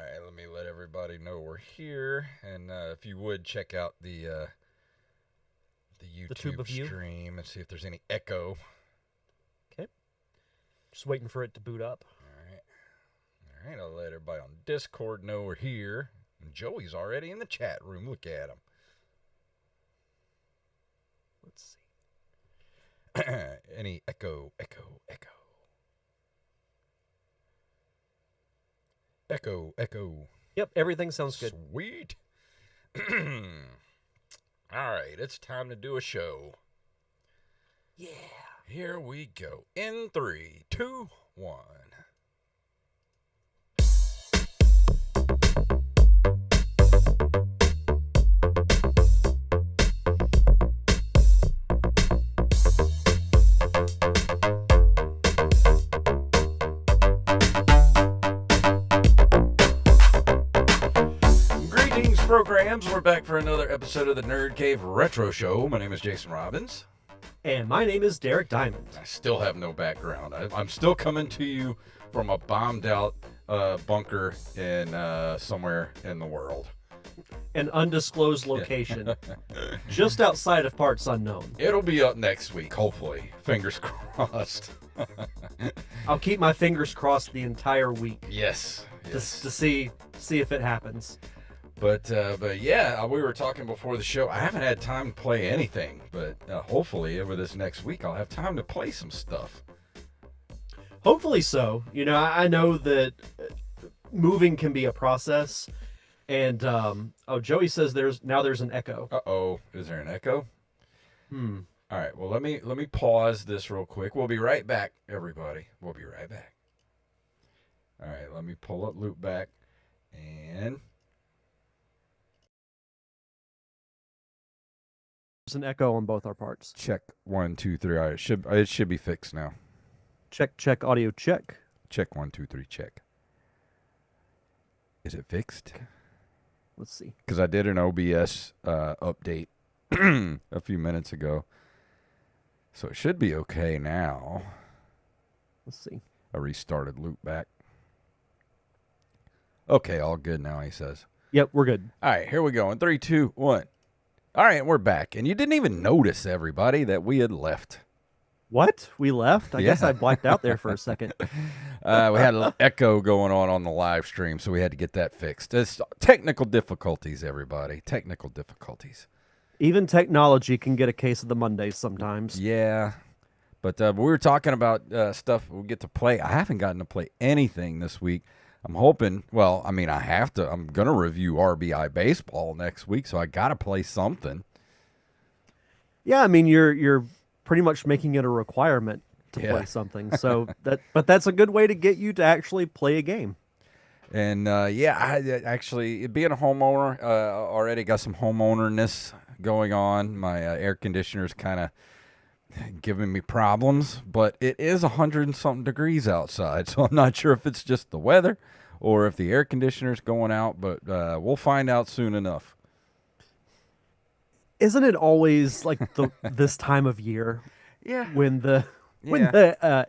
All right, let me let everybody know we're here, and if you would check out the YouTube stream and see if there's any echo. Okay. Just waiting for it to boot up. All right, I'll let everybody on Discord know we're here. And Joey's already in the chat room. Look at him. Let's see. Any echo. Yep, everything sounds good. Sweet. All right, it's time to do a show. Yeah. Here we go. In 3, 2, 1. Programs. We're back for another episode of the Nerd Cave Retro Show. My name is Jason Robbins. And my name is Derek Diamond. I still have no background. I'm still coming to you from a bombed out bunker in somewhere in the world. An undisclosed location. Just outside of parts unknown. It'll be up next week, hopefully. Fingers crossed. I'll keep my fingers crossed the entire week. Yes. To see if it happens. But yeah, we were talking before the show. I haven't had time to play anything, but hopefully over this next week I'll have time to play some stuff. Hopefully so. You know, I know that moving can be a process, and Joey says there's an echo. Uh-oh, is there an echo? All right, well let me pause this real quick. We'll be right back, everybody. We'll be right back. All right, let me pull up Loopback and. There's an echo on both our parts. Check 1, 2, 3. All right, it should be fixed now. Check audio check. Check 1, 2, 3 check. Is it fixed? Okay. Let's see. Because I did an OBS update a few minutes ago, so it should be okay now. Let's see. I restarted Loopback. Okay, all good now. He says. Yep, we're good. All right, here we go. In 3, 2, 1. All right, we're back. And you didn't even notice, everybody, that we had left. What? We left? I guess I blacked out there for a second. We had a little echo going on the live stream, so we had to get that fixed. It's technical difficulties, everybody. Technical difficulties. Even technology can get a case of the Mondays sometimes. Yeah. But we were talking about stuff we'll get to play. I haven't gotten to play anything this week. I'm hoping, well, I mean, I have to. I'm going to review RBI baseball next week, so I got to play something. Yeah, I mean, you're pretty much making it a requirement to play something. So but that's a good way to get you to actually play a game. And I actually, being a homeowner, already got some homeownerness going on. My air conditioner's kind of giving me problems, but it is 100 and something degrees outside, so I'm not sure if it's just the weather or if the air conditioner's going out, but we'll find out soon enough. Isn't it always like this time of year? Yeah. When the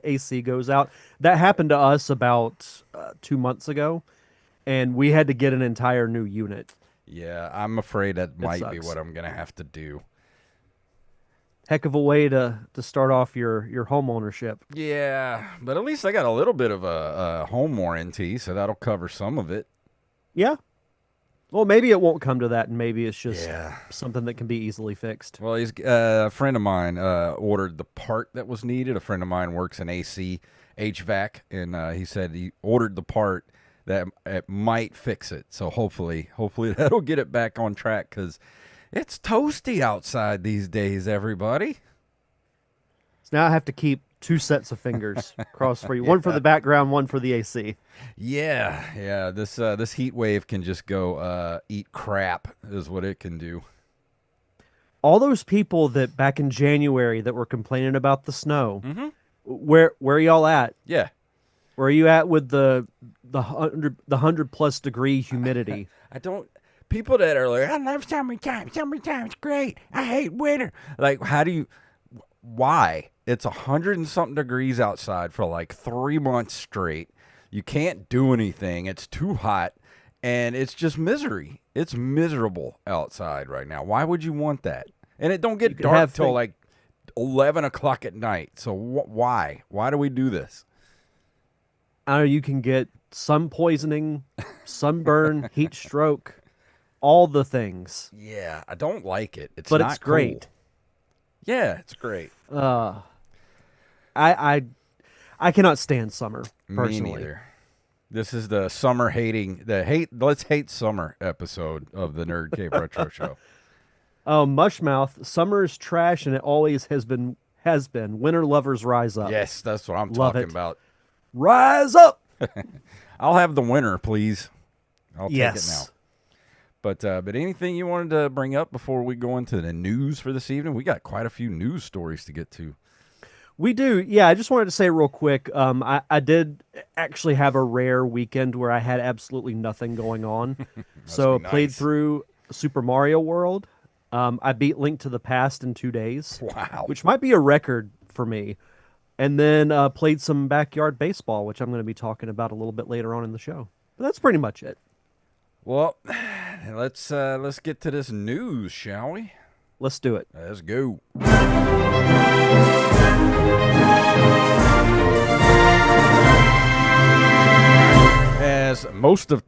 AC goes out? That happened to us about 2 months ago, and we had to get an entire new unit. Yeah, I'm afraid that might be what I'm going to have to do. Heck of a way to start off your home ownership. Yeah, but at least I got a little bit of a home warranty, so that'll cover some of it. Yeah. Well, maybe it won't come to that, and maybe it's just something that can be easily fixed. Well, a friend of mine ordered the part that was needed. A friend of mine works in AC, HVAC, and he said he ordered the part that it might fix it. So hopefully that'll get it back on track, because it's toasty outside these days, everybody. So now I have to keep 2 sets of fingers crossed for you. One for the background, one for the AC. Yeah. This heat wave can just go eat crap is what it can do. All those people that back in January that were complaining about the snow, where are y'all at? Yeah. Where are you at with the 100+ degree humidity? People that are like, I love summertime. Summertime's great. I hate winter. Like, why? It's 100 and something degrees outside for like 3 months straight. You can't do anything. It's too hot. and it's just misery. It's miserable outside right now. Why would you want that? And it don't You get could have dark till like 11 o'clock at night. So why? Why do we do this? You can get sun poisoning, sunburn, heat stroke, all the things. Yeah, I don't like it. It's But it's not cool. great. Yeah, it's great. Uh, I cannot stand summer Me personally. neither. This is the summer hating, let's hate summer episode of the Nerd Cave Retro Show. Oh, Mushmouth, summer is trash, and it always has been. Has been. Winter lovers rise up. Yes, that's what I'm Love talking it. about. Rise up. I'll have the winner, please. I'll take it now. Yes. But anything you wanted to bring up before we go into the news for this evening? We got quite a few news stories to get to. We do. Yeah, I just wanted to say real quick, I did actually have a rare weekend where I had absolutely nothing going on. So be played nice. through Super Mario World. I beat Link to the Past in 2 days, Wow. which might be a record for me. And then played some backyard baseball, which I'm going to be talking about a little bit later on in the show. But that's pretty much it. Well, let's get to this news, shall we? Let's do it. Let's go. As most of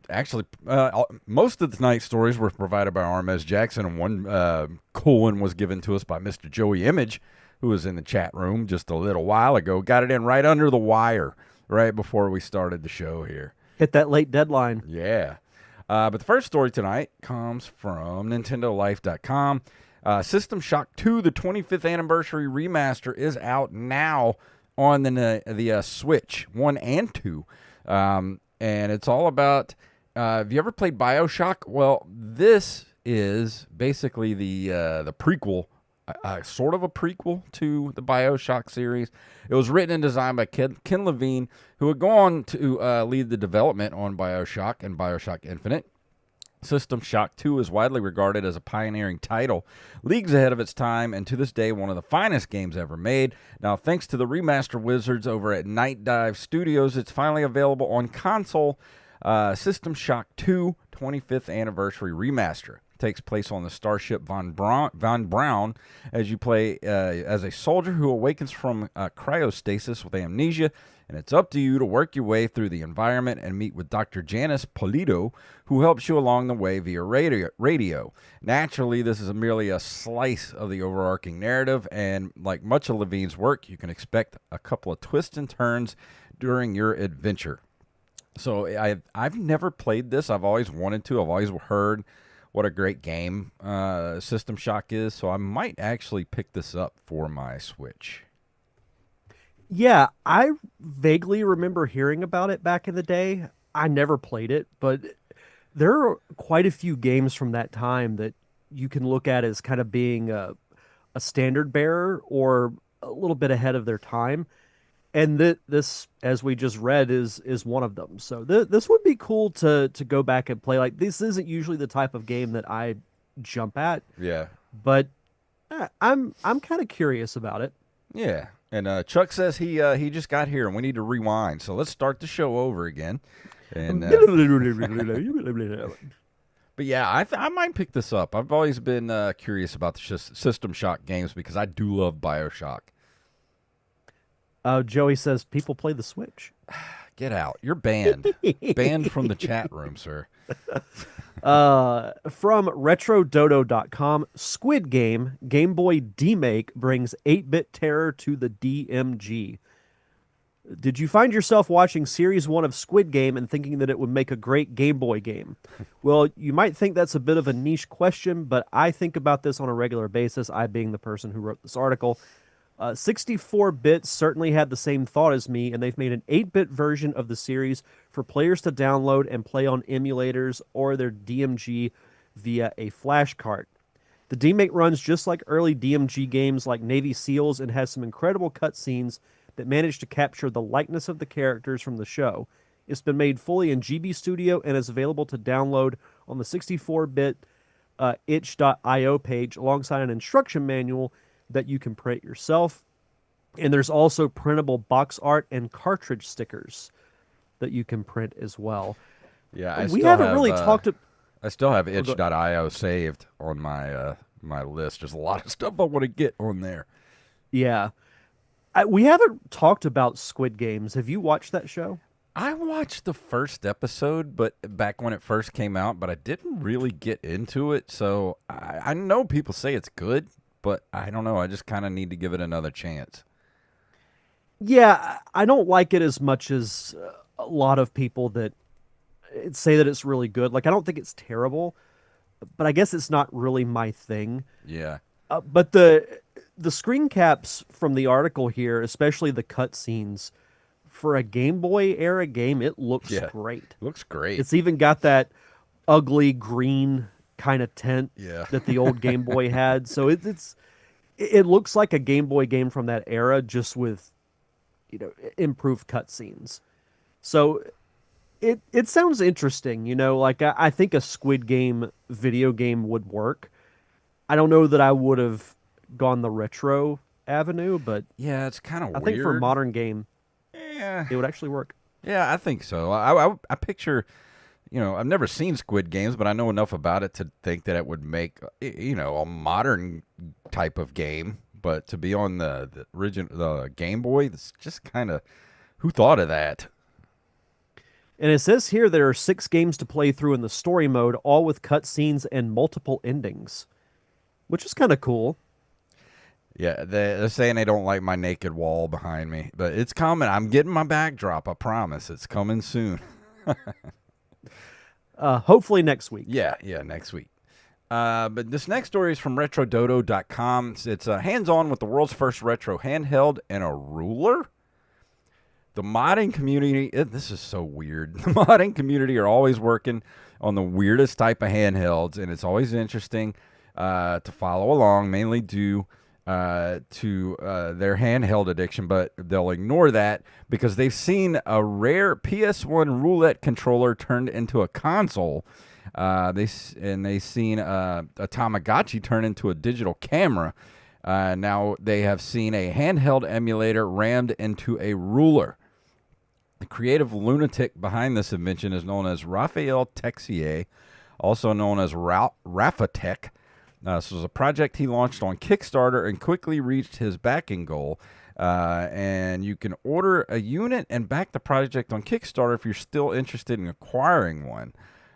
tonight's stories were provided by RMS Jackson, and one cool one was given to us by Mr. Joey Image, who was in the chat room just a little while ago. Got it in right under the wire, right before we started the show here. Hit that late deadline. Yeah. But the first story tonight comes from NintendoLife.com. System Shock 2, the 25th anniversary remaster, is out now on the Switch 1 and 2. And it's all about, have you ever played BioShock? Well, this is basically the prequel, sort of a prequel to the BioShock series. It was written and designed by Ken Levine, who would go on to lead the development on BioShock and BioShock Infinite. System Shock 2 is widely regarded as a pioneering title, leagues ahead of its time, and to this day one of the finest games ever made. Now, thanks to the remaster wizards over at Night Dive Studios, it's finally available on console. System Shock 2 25th Anniversary Remaster takes place on the starship Von Braun as you play as a soldier who awakens from cryostasis with amnesia, and it's up to you to work your way through the environment and meet with Dr. Janice Polito, who helps you along the way via radio. Naturally, this is merely a slice of the overarching narrative, and like much of Levine's work, you can expect a couple of twists and turns during your adventure. So I've never played this. I've always wanted to. I've always heard what a great game System Shock is, so I might actually pick this up for my Switch. Yeah, I vaguely remember hearing about it back in the day. I never played it, but there are quite a few games from that time that you can look at as kind of being a standard bearer or a little bit ahead of their time. And this, as we just read, is one of them. So this would be cool to go back and play. Like, this isn't usually the type of game that I jump at, Yeah. but I'm kind of curious about it. Yeah. And Chuck says he just got here and we need to rewind. So let's start the show over again. And but yeah, I might pick this up. I've always been curious about the System Shock games because I do love BioShock. Joey says people play the Switch. Get out. You're banned. Banned from the chat room, sir. From RetroDodo.com, Squid Game Game Boy demake brings 8-bit terror to the DMG. Did you find yourself watching Series 1 of Squid Game and thinking that it would make a great Game Boy game? Well, you might think that's a bit of a niche question, but I think about this on a regular basis, I being the person who wrote this article. 64-bit certainly had the same thought as me, and they've made an 8-bit version of the series for players to download and play on emulators or their DMG via a flash cart. The demake runs just like early DMG games like Navy SEALs and has some incredible cutscenes that manage to capture the likeness of the characters from the show. It's been made fully in GB Studio and is available to download on the 64-bit itch.io page alongside an instruction manual that you can print yourself. And there's also printable box art and cartridge stickers that you can print as well. Yeah, We haven't really talked. I still have Oh, go, itch.io saved on my list. There's a lot of stuff I want to get on there. yeah, we haven't talked about Squid Games. Have you watched that show? I watched the first episode, but back when it first came out, but I didn't really get into it. So I know people say it's good, but I don't know. I just kind of need to give it another chance. Yeah, I don't like it as much as a lot of people that say that it's really good. Like, I don't think it's terrible, but I guess it's not really my thing. Yeah, But the screen caps from the article here, especially the cutscenes for a Game Boy era game, it looks yeah, great. looks great. It's even got that ugly green kind of tint Yeah, that the old Game Boy had. So it looks like a Game Boy game from that era, just with improved cutscenes. So it sounds interesting. Like I think a Squid Game video game would work. I don't know that I would have gone the retro avenue, but yeah, it's kind of I think for a weird. modern game, Yeah, it would actually work. yeah, I think so. I picture, I've never seen Squid Games, but I know enough about it to think that it would make, a modern type of game. But to be on the original the Game Boy, it's just kind of who thought of that? And it says here there are 6 games to play through in the story mode, all with cutscenes and multiple endings, which is kind of cool. Yeah, they're saying they don't like my naked wall behind me, but it's coming. I'm getting my backdrop. I promise. It's coming soon. Hopefully next week. Yeah, yeah, next week. But this next story is from RetroDodo.com. It's hands-on with the world's first retro handheld and a ruler. The modding community, this is so weird. The modding community are always working on the weirdest type of handhelds, and it's always interesting to follow along, mainly due to their handheld addiction, but they'll ignore that because they've seen a rare PS1 roulette controller turned into a console. They've seen a Tamagotchi turn into a digital camera. Now they have seen a handheld emulator rammed into a ruler. The creative lunatic behind this invention is known as Raphael Texier, also known as Rafatech. This was a project he launched on Kickstarter and quickly reached his backing goal. And you can order a unit and back the project on Kickstarter if you're still interested in acquiring one.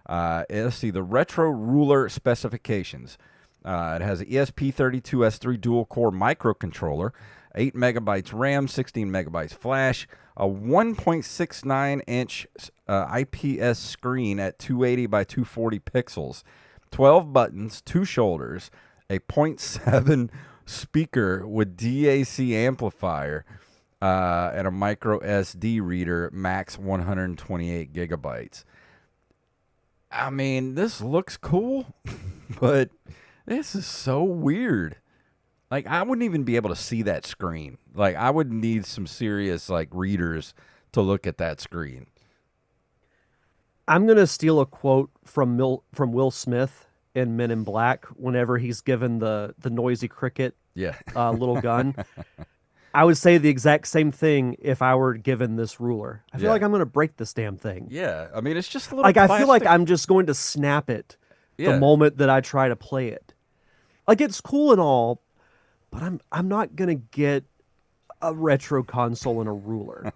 Let's see the retro ruler specifications. It has an ESP32S3 dual-core microcontroller, 8 megabytes RAM, 16 megabytes flash, a 1.69-inch IPS screen at 280 by 240 pixels, 12 buttons, 2 shoulders, a zero point 0.7 speaker with DAC amplifier, and a micro SD reader, max 128 gigabytes. I mean, this looks cool, but this is so weird. Like, I wouldn't even be able to see that screen. Like, I would need some serious, readers to look at that screen. I'm gonna steal a quote from Will Smith in Men in Black whenever he's given the noisy cricket Yeah. little gun. I would say the exact same thing if I were given this ruler. I feel Yeah. like I'm gonna break this damn thing. Yeah. I mean, it's just a little Like I feel like plastic. I'm just going to snap it the Yeah. moment that I try to play it. Like it's cool and all, but I'm not gonna get a retro console and a ruler.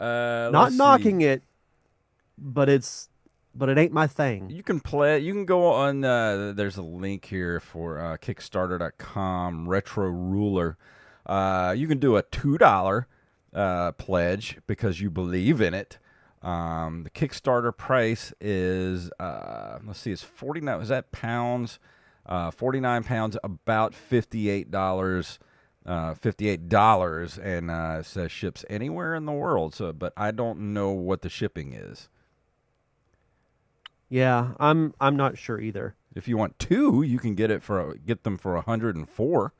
Not Let's see. knocking it, but it ain't my thing. You can play. You can go on. There's a link here for Kickstarter.com retro ruler. You can do a $2 pledge because you believe in it. The Kickstarter price is let's see, it's 49. Is that pounds? 49 pounds, about $58. $58, and it says ships anywhere in the world. So, but I don't know what the shipping is. Yeah, I'm not sure either. If you want two, you can get them for 104,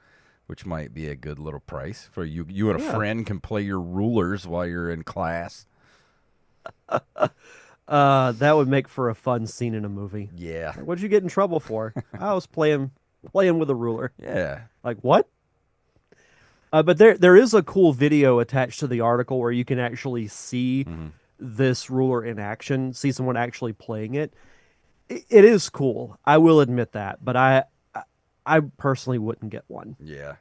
which might be a good little price for you. You and a Yeah. friend can play your rulers while you're in class. That would make for a fun scene in a movie. Yeah, Like, what'd you get in trouble for? I was playing with a ruler. yeah, Like what? But there is a cool video attached to the article where you can actually see this ruler in action, see someone actually playing it, it is cool. I will admit that, but I personally wouldn't get one. Yeah.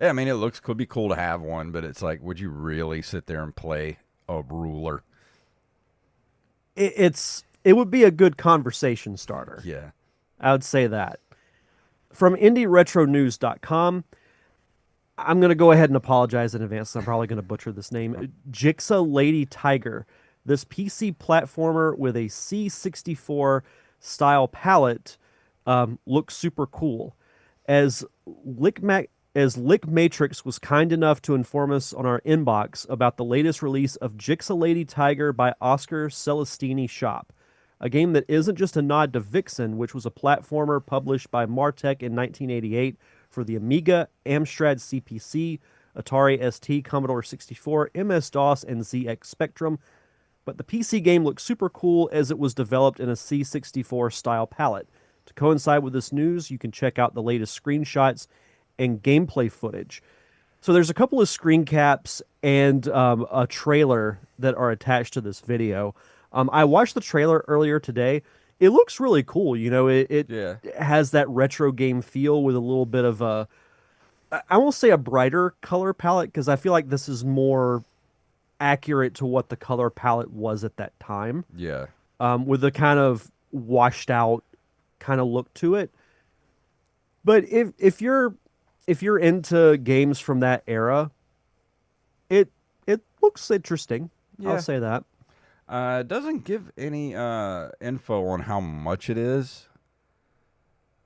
Yeah, I mean, it looks could be cool to have one, but it's like, would you really sit there and play a ruler? It would be a good conversation starter. Yeah. I would say that. From indieretronews.com, I'm going to go ahead and apologize in advance. I'm probably going to butcher this name. Jixa Lady Tiger. This PC platformer with a C64 style palette looks super cool. As Lick Matrix was kind enough to inform us on our inbox about the latest release of Jixa Lady Tiger by Oscar Celestini Shop, a game that isn't just a nod to Vixen, which was a platformer published by Martech in 1988 for the Amiga, Amstrad CPC, Atari ST, Commodore 64, MS-DOS, and ZX Spectrum. But the PC game looks super cool as it was developed in a C64 style palette. To coincide with this news, you can check out the latest screenshots and gameplay footage. So there's a couple of screen caps and a trailer that are attached to this video. I watched the trailer earlier today. It looks really cool. You know, it Yeah. has that retro game feel with a little bit of a, I won't say a brighter color palette because I feel like this is more accurate to what the color palette was at that time, Yeah. with a kind of washed out kind of look to it. But if you're into games from that era, it looks interesting. I'll Yeah. say that. It doesn't give any info on how much it is,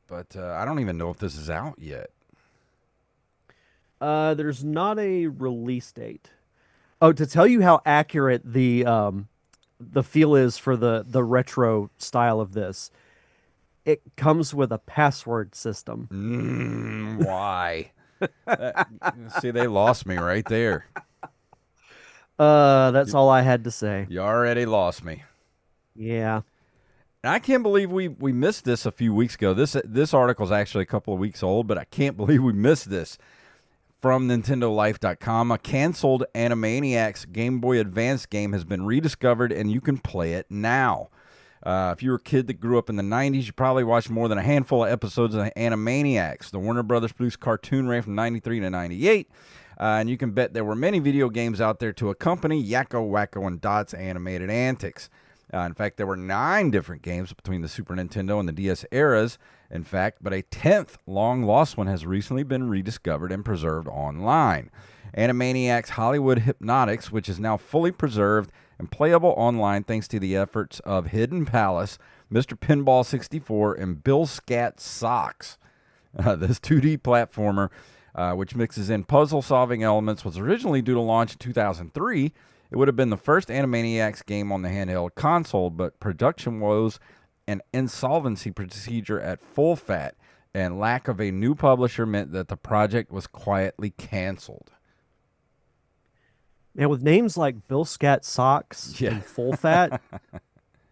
but I don't even know if this is out yet. There's not a release date. Oh, to tell you how accurate the feel is for the retro style of this, it comes with a password system. Why? That- See, they lost me right there. That's all I had to say. You already lost me. Yeah. And I can't believe we missed this a few weeks ago. This article is actually a couple of weeks old, but I can't believe we missed this. From NintendoLife.com, a canceled Animaniacs Game Boy Advance game has been rediscovered, and you can play it now. If you were a kid that grew up in the 90s, you probably watched more than a handful of episodes of Animaniacs. The Warner Brothers produced cartoon ran from 93 to 98, and you can bet there were many video games out there to accompany Yakko, Wacko, and Dot's animated antics. In fact, there were 9 different games between the Super Nintendo and the DS eras, in fact, but a 10th long-lost one has recently been rediscovered and preserved online. Animaniacs Hollywood Hypnotics, which is now fully preserved and playable online thanks to the efforts of Hidden Palace, Mr. Pinball 64, and Bill Scat Socks. This 2D platformer, which mixes in puzzle-solving elements, was originally due to launch in 2003. It would have been the first Animaniacs game on the handheld console, but production woes and insolvency procedure at Full Fat and lack of a new publisher meant that the project was quietly canceled. Man, with names like Bill Scat Socks Yeah. and Full Fat,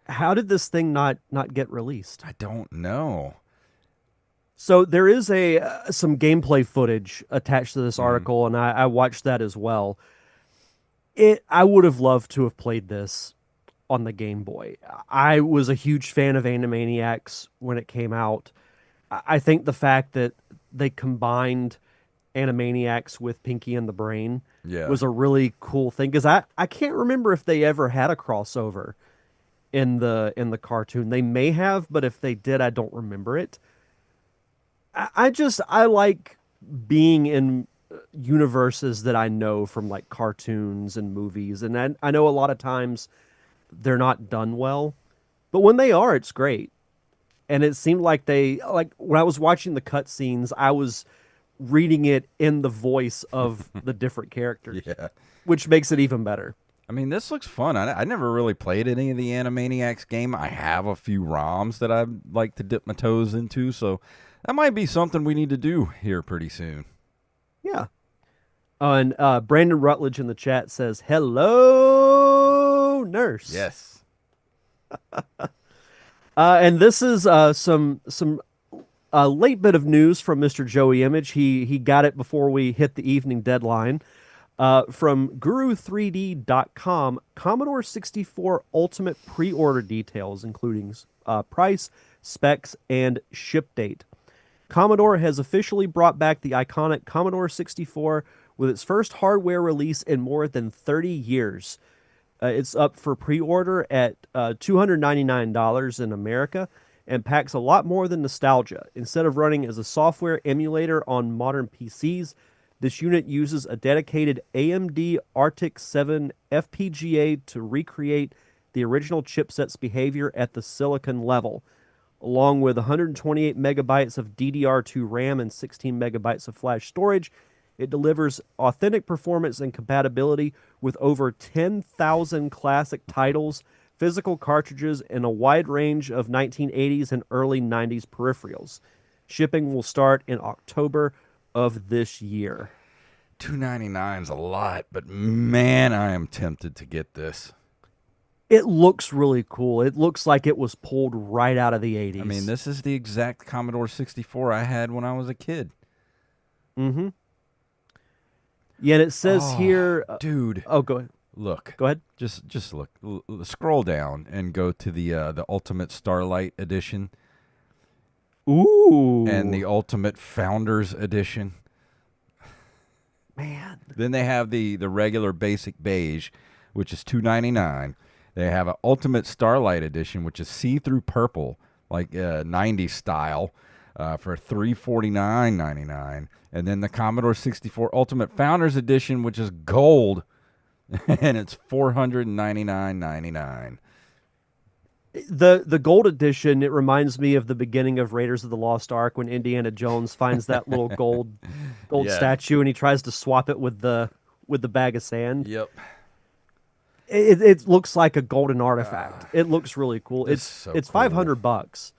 how did this thing not get released? I don't know. So there is a some gameplay footage attached to this article, and I watched that as well. I would have loved to have played this on the Game Boy. I was a huge fan of Animaniacs when it came out. I think the fact that they combined Animaniacs with Pinky and the Brain Yeah. was a really cool thing because I can't remember if they ever had a crossover in the cartoon. They may have, but if they did, I don't remember it. I like being in universes that I know from like cartoons and movies, and I know a lot of times they're not done well, but when they are, it's great. And it seemed like they like when I was watching the cutscenes, I was reading it in the voice of the different characters, Yeah. which makes it even better. I mean, this looks fun. I never really played any of the Animaniacs game. I have a few ROMs that I'd like to dip my toes into, so that might be something we need to do here pretty soon. Yeah. Oh, and Brandon Rutledge in the chat says, "Hello, nurse." Yes. And this is some late bit of news from Mr. Joey Image. He got it before we hit the evening deadline. From guru3d.com, Commodore 64 Ultimate pre-order details, including price, specs, and ship date. Commodore has officially brought back the iconic Commodore 64 with its first hardware release in more than 30 years. It's up for pre-order at $299 in America and packs a lot more than nostalgia. Instead of running as a software emulator on modern PCs, this unit uses a dedicated AMD Arctic 7 FPGA to recreate the original chipset's behavior at the silicon level. Along with 128 megabytes of DDR2 RAM and 16 megabytes of flash storage, it delivers authentic performance and compatibility with over 10,000 classic titles, physical cartridges, and a wide range of 1980s and early 90s peripherals. Shipping will start in October of this year. $299 is a lot, but man, I am tempted to get this. It looks really cool. It looks like it was pulled right out of the 80s. I mean, this is the exact Commodore 64 I had when I was a kid. Mm-hmm. Yeah, and it says here... dude. Oh, go ahead. Look. Go ahead. Just look. Scroll down and go to the Ultimate Starlight Edition. Ooh. And the Ultimate Founders Edition. Man. Then they have the regular basic beige, which is $299. They have an Ultimate Starlight Edition, which is see-through purple, like 90s style, for $349.99. And then the Commodore 64 Ultimate Founders Edition, which is gold, and it's $499.99. The gold edition, it reminds me of the beginning of Raiders of the Lost Ark when Indiana Jones finds that little gold statue and he tries to swap it with the bag of sand. Yep. It looks like a golden artifact. It looks really cool. It's cool. $500.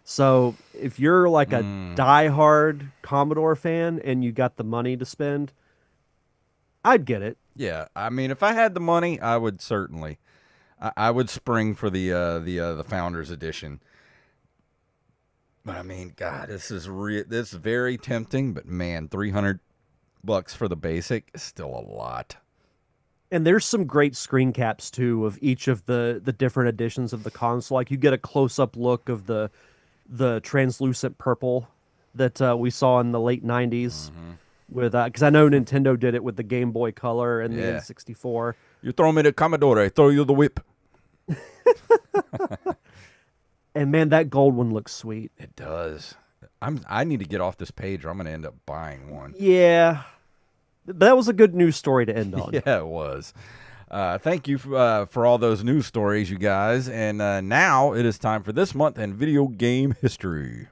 So if you're like a diehard Commodore fan and you got the money to spend, I'd get it. Yeah, I mean, if I had the money, I would certainly. I would spring for the Founders Edition. But I mean, God, this is very tempting. But man, $300 for the basic is still a lot. And there's some great screen caps too of each of the different editions of the console. Like you get a close up look of the translucent purple that we saw in the late 90s. With because I know Nintendo did it with the Game Boy Color and the N64. You throw me the Commodore, I throw you the whip. And man, that gold one looks sweet. It does. I need to get off this page or I'm going to end up buying one. Yeah. That was a good news story to end on. Yeah, it was. Thank you for all those news stories, you guys. And now it is time for this month in video game history.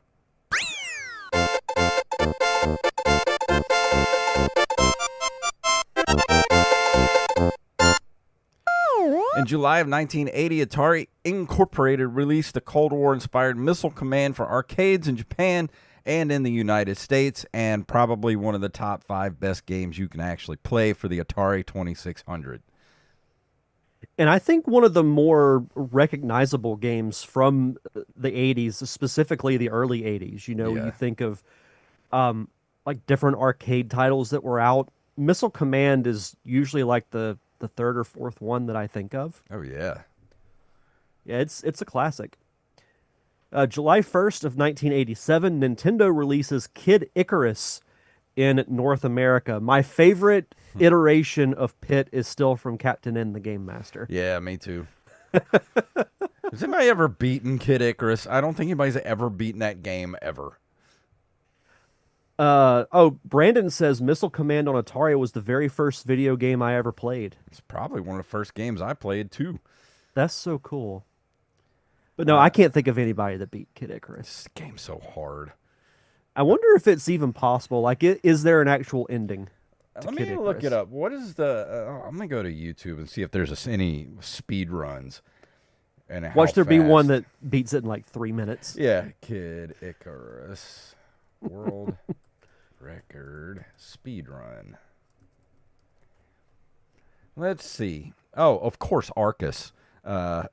In July of 1980, Atari Incorporated released the Cold War-inspired Missile Command for arcades in Japan and in the United States, and probably one of the top 5 best games you can actually play for the Atari 2600. And I think one of the more recognizable games from the 80s, specifically the early 80s, you think of like different arcade titles that were out. Missile Command is usually like the third or fourth one that I think of. Oh, yeah. Yeah, it's a classic. July 1st of 1987, Nintendo releases Kid Icarus in North America. My favorite iteration of Pit is still from Captain N, the Game Master. Yeah, me too. Has anybody ever beaten Kid Icarus? I don't think anybody's ever beaten that game ever. Brandon says Missile Command on Atari was the very first video game I ever played. It's probably one of the first games I played, too. That's so cool. But no, I can't think of anybody that beat Kid Icarus. This game's so hard. I wonder if it's even possible. Like, is there an actual ending to Let Kid me Icarus? look it up. What is the... I'm going to go to YouTube and see if there's any speed runs. And Watch there be fast. one that beats it in like 3 minutes. Yeah, Kid Icarus. World record speed run. Let's see. Oh, of course, Arcus. Yeah.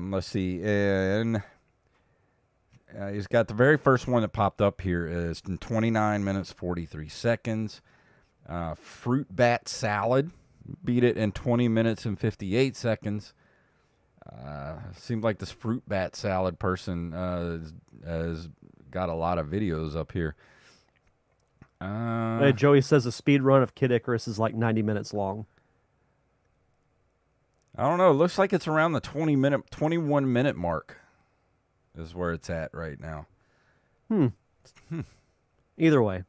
Let's see. And he's got the very first one that popped up here is in 29 minutes, 43 seconds. Fruit Bat Salad beat it in 20 minutes and 58 seconds. Seemed like this Fruit Bat Salad person has got a lot of videos up here. Joey says the speed run of Kid Icarus is like 90 minutes long. I don't know. It looks like it's around the 21 minute mark is where it's at right now. Either way.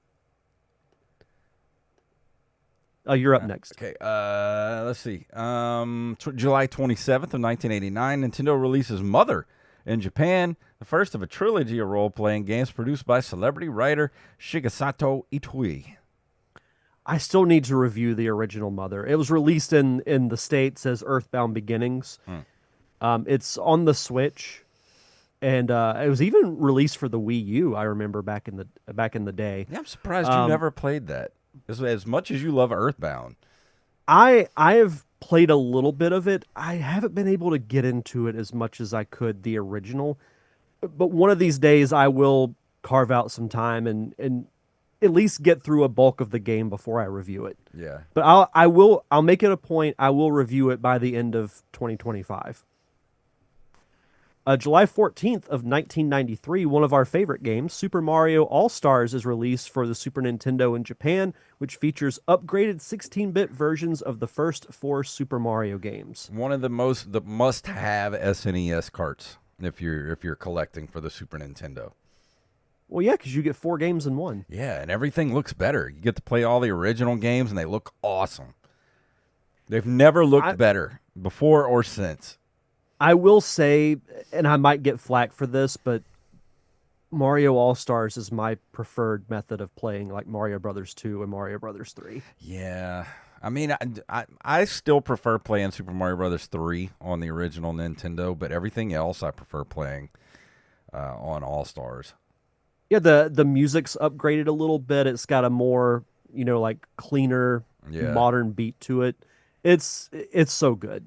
Oh, you're up next. Okay, let's see. July 27th of 1989, Nintendo releases Mother in Japan, the first of a trilogy of role-playing games produced by celebrity writer Shigesato Itoi. I still need to review the original Mother. It was released in the States as Earthbound Beginnings. It's on the Switch, and it was even released for the Wii U. I remember back in the day. Yeah, I'm surprised you never played that. As much as you love Earthbound. I have played a little bit of it. I haven't been able to get into it as much as I could the original. But one of these days I will carve out some time and at least get through a bulk of the game before I review it. Yeah. But I'll make it a point. I will review it by the end of 2025. July 14th of 1993, one of our favorite games, Super Mario All-Stars, is released for the Super Nintendo in Japan, which features upgraded 16-bit versions of the first 4 Super Mario games. One of the must-have SNES carts if you're collecting for the Super Nintendo. Well, yeah, because you get 4 games in one. Yeah, and everything looks better. You get to play all the original games, and they look awesome. They've never looked better before or since. I will say, and I might get flack for this, but Mario All-Stars is my preferred method of playing, like Mario Brothers 2 and Mario Brothers 3. Yeah. I mean, I still prefer playing Super Mario Brothers 3 on the original Nintendo, but everything else I prefer playing on All-Stars. Yeah, the music's upgraded a little bit. It's got a more, like cleaner, modern beat to it. It's so good.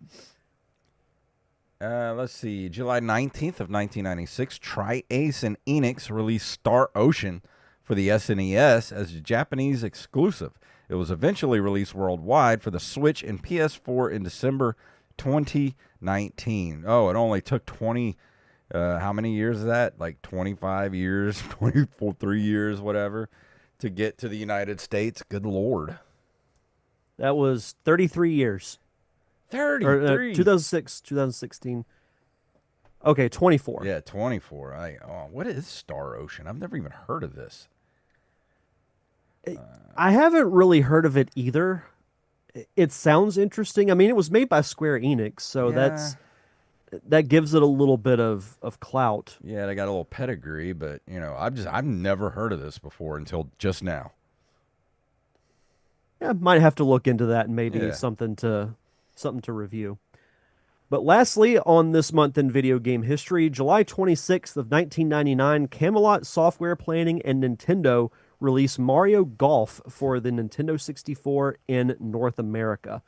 Let's see. July 19th of 1996, Tri-Ace and Enix released Star Ocean for the SNES as a Japanese exclusive. It was eventually released worldwide for the Switch and PS4 in December 2019. Oh, it only took 20... how many years is that? Like 25 years, 3 years, whatever, to get to the United States. Good Lord. That was 33 years. 33. 2006, 2016. Okay, 24. Yeah, 24. What is Star Ocean? I've never even heard of this. I haven't really heard of it either. It sounds interesting. I mean, it was made by Square Enix, so that gives it a little bit of clout. Yeah, they got a little pedigree, but I've never heard of this before until just now. Yeah, might have to look into that and maybe something to review. But lastly, on this month in video game history, July 26th of 1999, Camelot Software Planning and Nintendo released Mario Golf for the Nintendo 64 in North America.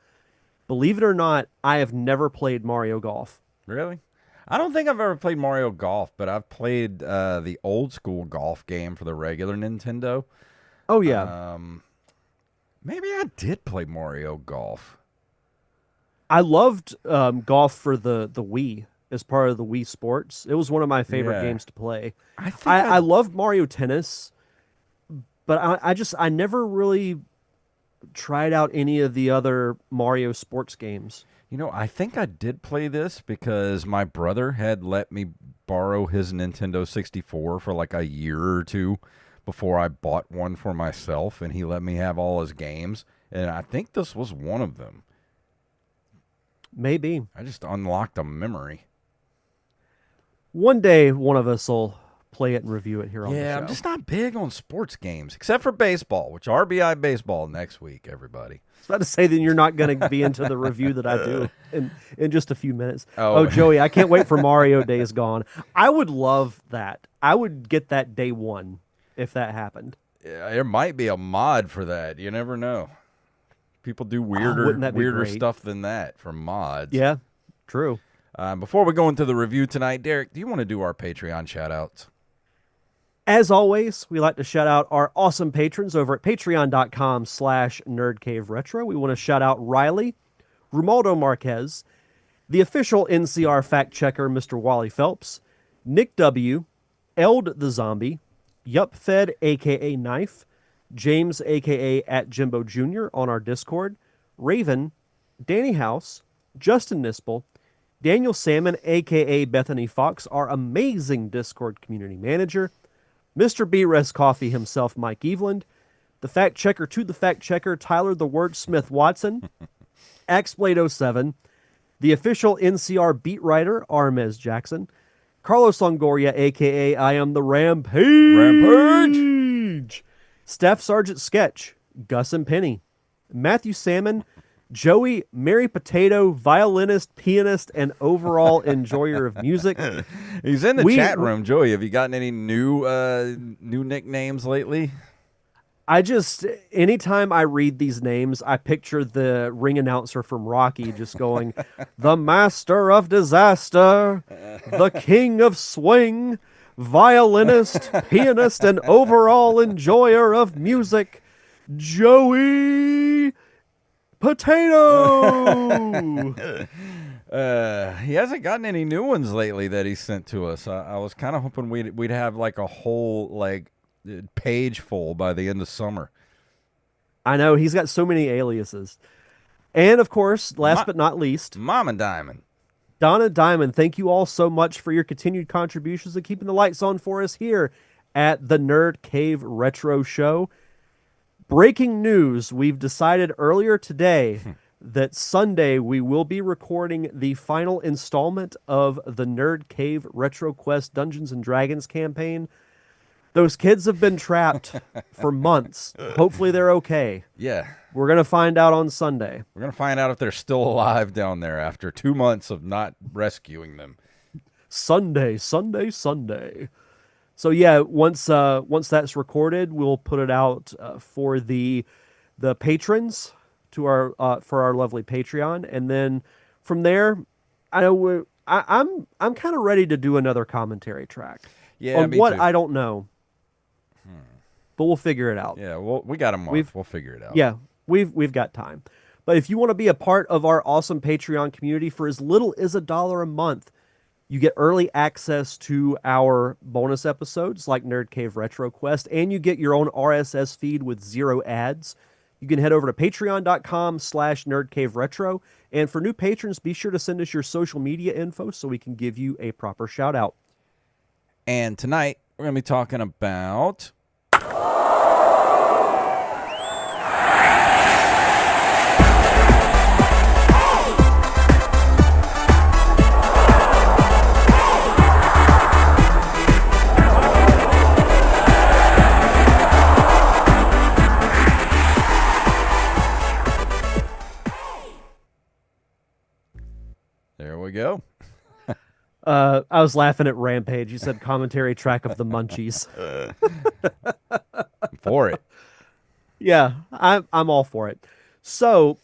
Believe it or not, I have never played Mario Golf. Really? I don't think I've ever played Mario Golf, but I've played the old school golf game for the regular Nintendo. Oh, yeah. Maybe I did play Mario Golf. I loved golf for the Wii as part of the Wii Sports. It was one of my favorite games to play. I loved Mario Tennis, but I never really tried out any of the other Mario sports games. I think I did play this because my brother had let me borrow his Nintendo 64 for like a year or two before I bought one for myself, and he let me have all his games, and I think this was one of them. Maybe. I just unlocked a memory. One day, one of us will play it and review it here on the show. Yeah, I'm just not big on sports games, except for baseball, which RBI baseball next week, everybody. I was about to say that you're not going to be into the review that I do in just a few minutes. Oh, Joey, I can't wait for Mario Days Gone. I would love that. I would get that day one if that happened. Yeah, there might be a mod for that. You never know. People do weirder stuff than that for mods. Yeah, true. Before we go into the review tonight, Derek, do you want to do our Patreon shout-outs? As always, we like to shout out our awesome patrons over at patreon.com/nerdcaveretro. We want to shout out Riley, Romualdo Marquez, the official NCR fact checker, Mr. Wally Phelps, Nick W., Eld the Zombie, Yup Fed, aka Knife, James, aka at Jimbo Jr. on our Discord, Raven, Danny House, Justin Nispel, Daniel Salmon, aka Bethany Fox, our amazing Discord community manager, Mr. B. Res Coffee himself, Mike Eveland, the fact checker to the fact checker, Tyler the Wordsmith Watson, Axblade07, the official NCR beat writer, Armez Jackson, Carlos Longoria, a.k.a. I am the Rampage, Staff Sergeant Sketch, Gus and Penny, Matthew Salmon, Joey, Mary Potato, violinist, pianist, and overall enjoyer of music. He's in the chat room. Joey, have you gotten any new nicknames lately? Anytime I read these names, I picture the ring announcer from Rocky just going, the master of disaster, the king of swing, violinist, pianist, and overall enjoyer of music, Joey Potato. He hasn't gotten any new ones lately that he sent to us. I was kind of hoping we'd have like a whole page full by the end of summer. I know, he's got so many aliases. And of course, last but not least, Mom and Diamond. Donna Diamond, thank you all so much for your continued contributions and keeping the lights on for us here at the Nerd Cave Retro Show. Breaking news, we've decided earlier today that Sunday we will be recording the final installment of the Nerd Cave Retro Quest Dungeons & Dragons campaign. Those kids have been trapped for months. Hopefully they're okay. Yeah. We're going to find out on Sunday. We're going to find out if they're still alive down there after 2 months of not rescuing them. Sunday. So yeah, once that's recorded, we'll put it out for the patrons to our for our lovely Patreon, and then from there, I'm kind of ready to do another commentary track. Yeah, on me what too. I don't know, but we'll figure it out. Yeah, we got a month. We'll figure it out. Yeah, we've got time. But if you want to be a part of our awesome Patreon community for as little as $1 a month, you get early access to our bonus episodes like Nerd Cave Retro Quest, and you get your own RSS feed with 0 ads. You can head over to patreon.com/nerdcaveretro. And for new patrons, be sure to send us your social media info so we can give you a proper shout out. And tonight, we're going to be talking about... There we go. I was laughing at Rampage. You said commentary track of the Munchies. For it. Yeah, I'm all for it. So,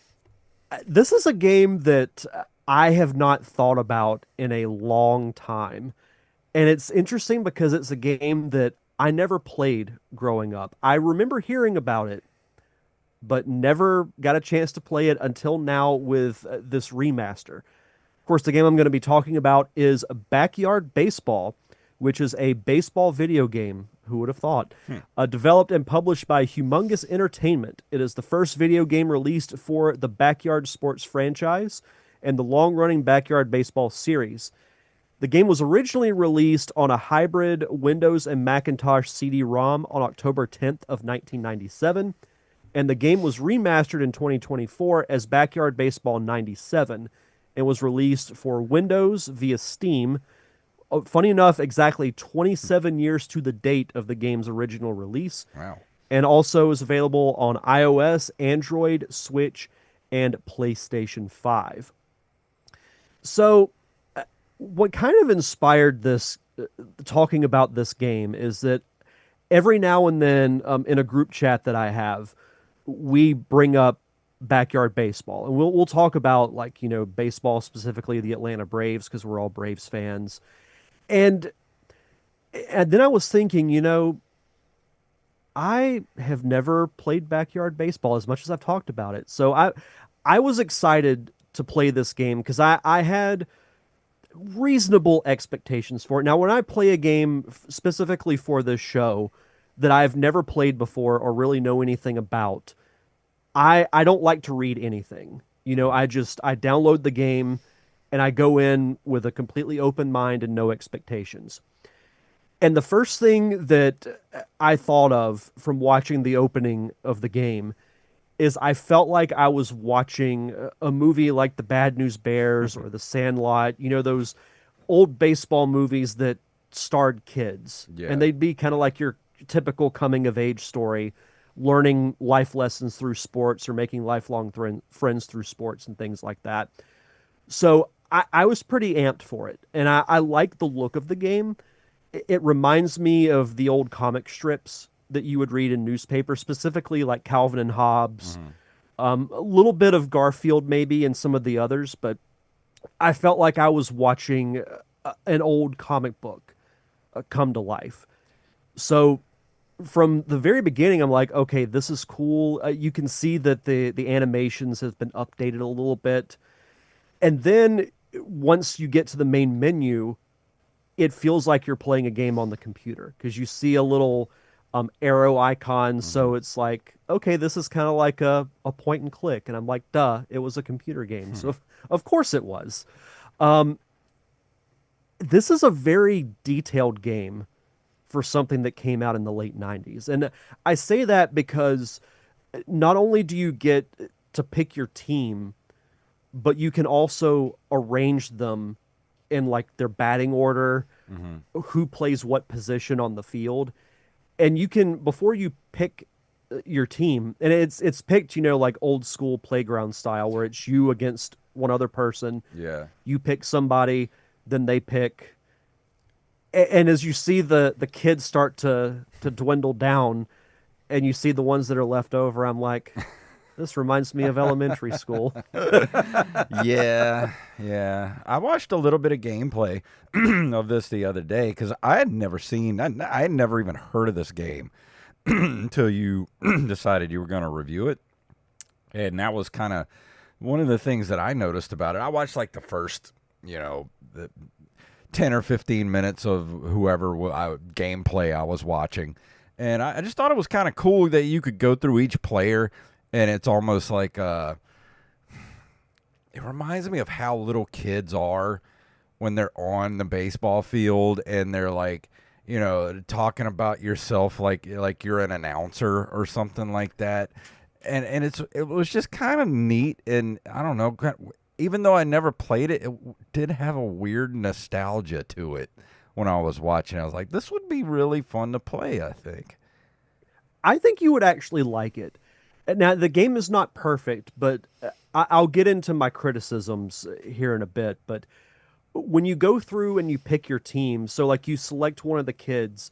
this is a game that I have not thought about in a long time. And it's interesting because it's a game that I never played growing up. I remember hearing about it, but never got a chance to play it until now with this remaster. Of course, the game I'm going to be talking about is Backyard Baseball, which is a baseball video game. Who would have thought? Developed and published by Humongous Entertainment. It is the first video game released for the Backyard Sports franchise and the long-running Backyard Baseball series. The game was originally released on a hybrid Windows and Macintosh CD-ROM on October 10th of 1997, and the game was remastered in 2024 as Backyard Baseball 97. It was released for Windows via Steam. Funny enough, exactly 27 years to the date of the game's original release. Wow. And also is available on iOS, Android, Switch, and PlayStation 5. So, what kind of inspired this, talking about this game, is that every now and then in a group chat that I have, we bring up Backyard Baseball, and we'll talk about baseball, specifically the Atlanta Braves, because we're all Braves fans. And then I was thinking, I have never played backyard baseball as much as I've talked about it. So I was excited to play this game because I had reasonable expectations for it. Now, when I play a game specifically for this show that I've never played before or really know anything about, I don't like to read anything. I download the game and I go in with a completely open mind and no expectations. And the first thing that I thought of from watching the opening of the game is I felt like I was watching a movie like The Bad News Bears or The Sandlot, those old baseball movies that starred kids. Yeah. And they'd be kind of like your typical coming of age story, learning life lessons through sports or making lifelong friends through sports and things like that. So I was pretty amped for it. And I like the look of the game. It reminds me of the old comic strips that you would read in newspapers, specifically like Calvin and Hobbes, a little bit of Garfield maybe and some of the others, but I felt like I was watching an old comic book come to life. So from the very beginning, I'm like, okay, this is cool. You can see that the animations has been updated a little bit, and then once you get to the main menu, it feels like you're playing a game on the computer because you see a little arrow icon. So it's like, okay, this is kind of like a point and click. And I'm like, duh, it was a computer game. So of course it was. This is a very detailed game for something that came out in the late 90s. And I say that because not only do you get to pick your team, but you can also arrange them in like their batting order, who plays what position on the field. And you can, before you pick your team, and it's picked, like old school playground style where it's you against one other person. Yeah. You pick somebody, then they pick. And as you see the kids start to dwindle down and you see the ones that are left over, I'm like, this reminds me of elementary school. Yeah, yeah. I watched a little bit of gameplay of this the other day because I had never seen, I had never even heard of this game until you decided you were going to review it. And that was kind of one of the things that I noticed about it. I watched like the first, the 10 or 15 minutes of whoever gameplay I was watching. And I just thought it was kind of cool that you could go through each player. And it's almost like it reminds me of how little kids are when they're on the baseball field and they're like, talking about yourself like you're an announcer or something like that. And it was just kind of neat. And I don't know, even though I never played it, it did have a weird nostalgia to it when I was watching. I was like, this would be really fun to play, I think. I think you would actually like it. Now, the game is not perfect, but I'll get into my criticisms here in a bit. But when you go through and you pick your team, so like you select one of the kids,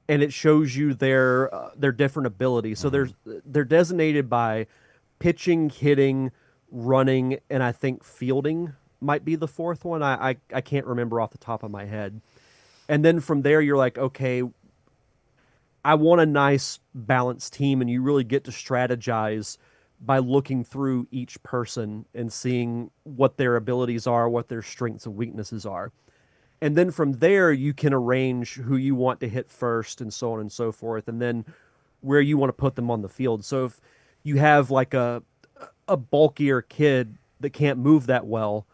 and it shows you their different abilities. So they're designated by pitching, hitting, running, and I think fielding might be the fourth one. I can't remember off the top of my head. And then from there, you're like, okay, I want a nice balanced team, and you really get to strategize by looking through each person and seeing what their abilities are, what their strengths and weaknesses are. And then from there, you can arrange who you want to hit first and so on and so forth, and then where you want to put them on the field. So if you have like a bulkier kid that can't move that well,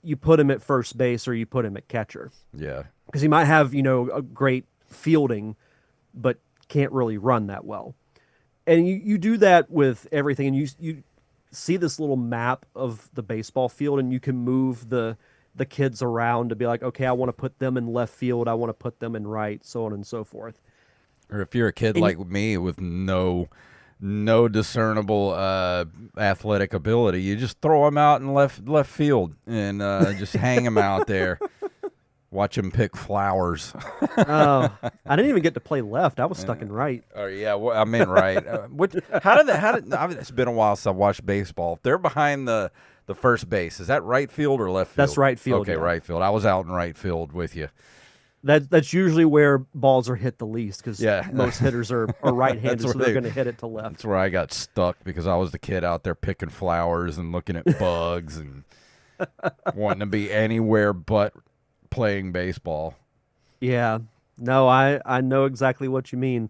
you put him at first base or you put him at catcher. Yeah. Because he might have, a great fielding, but can't really run that well. And you do that with everything, and you see this little map of the baseball field, and you can move the kids around to be like, okay, I want to put them in left field, I want to put them in right, so on and so forth. Or if you're a kid like me with no discernible athletic ability, you just throw them out in left field and just hang them out there. Watch them pick flowers. Oh, I didn't even get to play left. I was stuck in right. Oh yeah, well, I mean right. How did it's been a while since I watched baseball. If they're behind the first base, is that right field or left field? That's right field. Okay, yeah. right field. I was out in right field with you. That's usually where balls are hit the least because Yeah, most hitters are that's right-handed, where so they're they. going to hit it to That's left. where I got stuck because I was the kid out there picking flowers and looking at bugs and wanting to be anywhere but playing baseball. Yeah. No, I know exactly what you mean.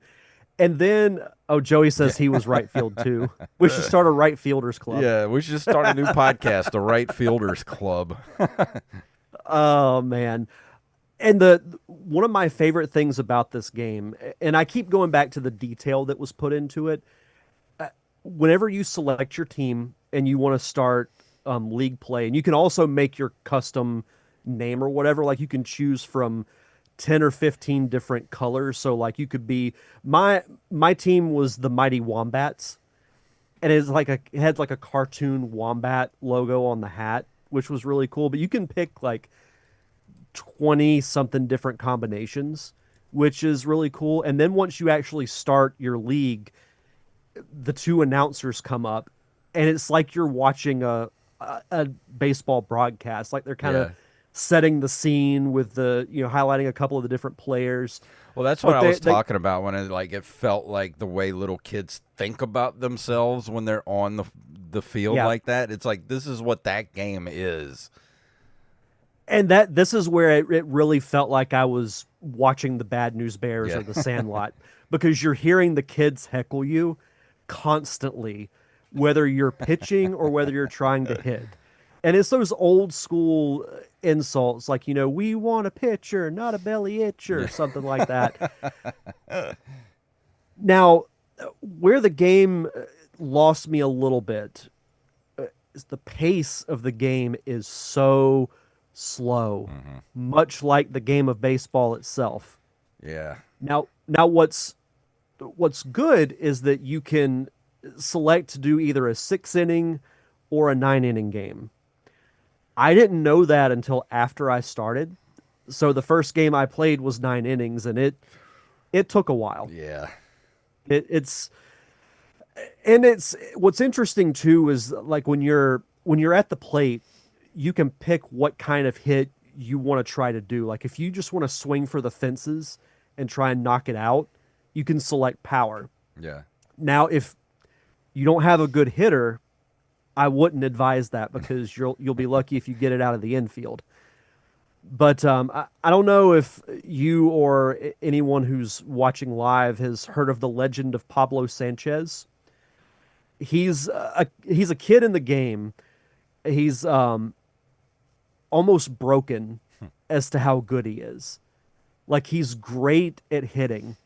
And then, oh, Joey says he was right field too. We should start a right fielders club. Yeah, we should just start a new podcast, the Right Fielders Club. Oh man. And the one of my favorite things about this game, and I keep going back to the detail that was put into it, whenever you select your team and you want to start league play, and you can also make your custom name or whatever, like you can choose from 10 or 15 different colors. So like you could be my team was the Mighty Wombats, and it had like a cartoon wombat logo on the hat, which was really cool. But you can pick like 20 something different combinations, which is really cool. And then once you actually start your league, the two announcers come up, and it's like you're watching a baseball broadcast. Like they're kind of Yeah. setting the scene with highlighting a couple of the different players. Well, that's what But I was they talking about when it felt like the way little kids think about themselves when they're on the field yeah. like that. It's like this is what that game is. And that this is where it really felt like I was watching the Bad News Bears Yeah. or the Sandlot because you're hearing the kids heckle you constantly, whether you're pitching or whether you're trying to hit. And it's those old school insults like, we want a pitcher, not a belly itcher, something like that. Now, where the game lost me a little bit is the pace of the game is so slow, much like the game of baseball itself. Yeah. Now what's good is that you can select to do either a 6 inning or a 9 inning game. I didn't know that until after I started. So the first game I played was 9 innings, and it took a while. Yeah. It's and it's what's interesting too is like when you're at the plate, you can pick what kind of hit you want to try to do. Like if you just want to swing for the fences and try and knock it out, you can select power. Yeah. Now, if you don't have a good hitter, I wouldn't advise that because you'll be lucky if you get it out of the infield. But I don't know if you or anyone who's watching live has heard of the legend of Pablo Sanchez. He's a kid in the game. He's almost broken as to how good he is. Like he's great at hitting.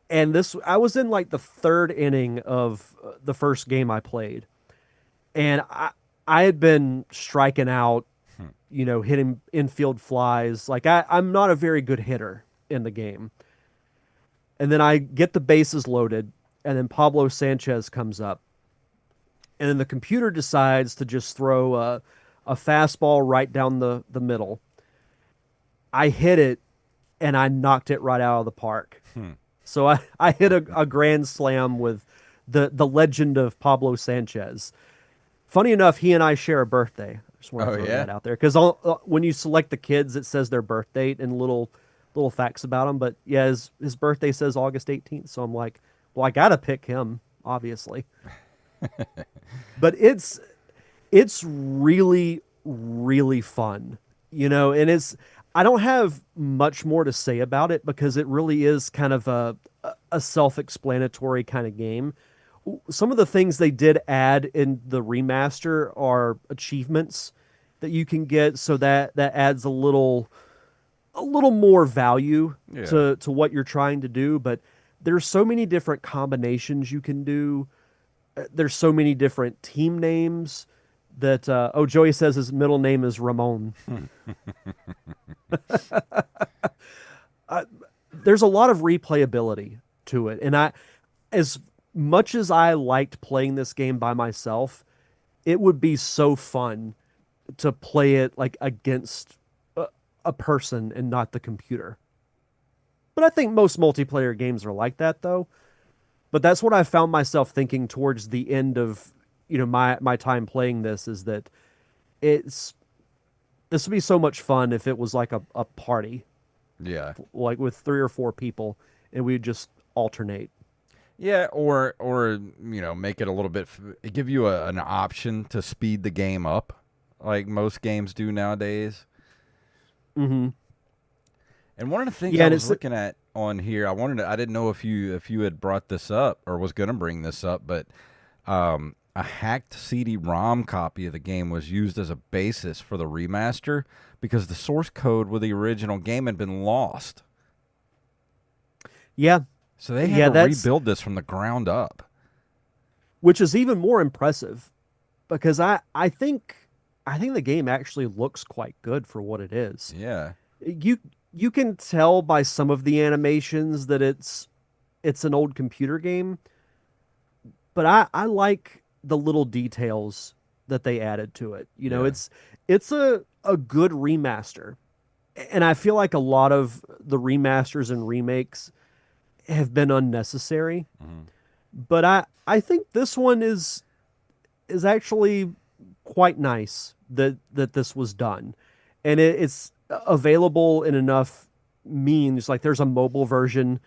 And this I was in like the third inning of the first game I played, and I had been striking out, hitting infield flies. Like I'm not a very good hitter in the game. And then I get the bases loaded, and then Pablo Sanchez comes up, and then the computer decides to just throw a fastball right down the middle. I hit it, and I knocked it right out of the park. So I hit a grand slam with the legend of Pablo Sanchez. Funny enough, he and I share a birthday. I just want Oh to throw yeah. that out there because when you select the kids, it says their birth date and little facts about him. But yeah, his birthday says August 18th. So I'm like, well, I gotta pick him, obviously. But it's really really fun, and it's I don't have much more to say about it because it really is kind of a self-explanatory kind of game. Some of the things they did add in the remaster are achievements that you can get, so that adds a little more value Yeah. to what you're trying to do. But there's so many different combinations you can do. There's so many different team names that Joey says his middle name is Ramon. There's a lot of replayability to it, and as much as I liked playing this game by myself, it would be so fun to play it like against a person and not the computer. But I think most multiplayer games are like that though. But that's what I found myself thinking towards the end of my time playing this is that it's this would be so much fun if it was like a party. Yeah. like with 3 or 4 people, and we'd just alternate. Yeah, or make it a little bit. Give you an option to speed the game up, like most games do nowadays. Hmm. And one of the things Yeah, I and was it's looking at on here, I didn't know if you had brought this up or was going to bring this up, but a hacked CD-ROM copy of the game was used as a basis for the remaster because the source code with the original game had been lost. yeah, So they had yeah, to that's rebuild this from the ground up. which is even more impressive because I think the game actually looks quite good for what it is. Yeah. You you can tell by some of the animations that it's an old computer game, but I like the little details that they added to it. Yeah. It's a good remaster. And I feel like a lot of the remasters and remakes have been unnecessary. Mhm. But I think this one is actually quite nice that this was done. And it's available in enough means. Like there's a mobile version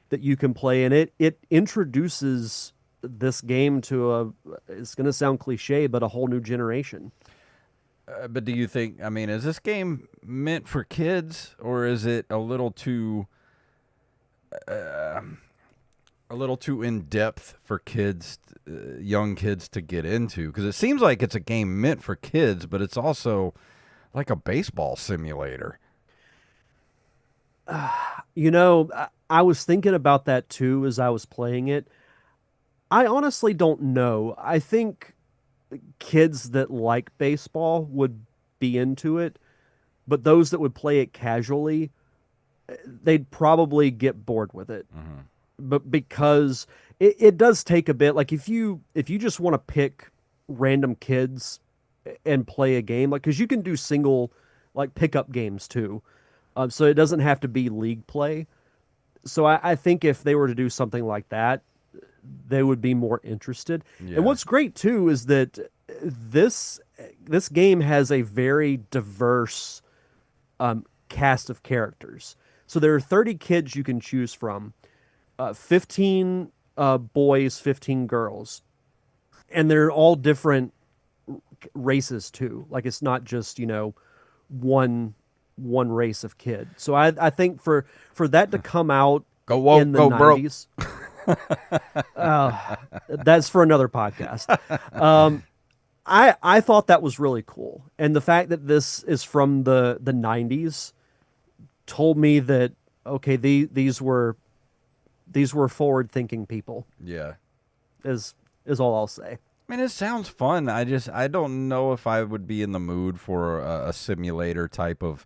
that you can play, and it introduces this game to a, it's going to sound cliche, but a whole new generation. But do you think? I mean, is this game meant for kids, or is it a little too in depth for kids, young kids to get into? Because it seems like it's a game meant for kids, but it's also like a baseball simulator. I was thinking about that too as I was playing it. I honestly don't know. I think kids that like baseball would be into it, but those that would play it casually, they'd probably get bored with it. Hmm. But because it does take a bit, like if you just want to pick random kids and play a game, like because you can do single like pickup games too, so it doesn't have to be league play. So I think if they were to do something like that, they would be more interested. And Yeah. what's great too is that this this game has a very diverse cast of characters. So there are 30 kids you can choose from, 15 boys, 15 girls, and they're all different races too. Like it's not just one one race of kid. So I think for that to come out Go woke, in the go broke. 90s, that's for another podcast. Um, I thought that was really cool, and the fact that this is from the 90s told me that okay, these were forward thinking people. Yeah. Is all I'll say. I mean, it sounds fun. I don't know if I would be in the mood for a simulator type of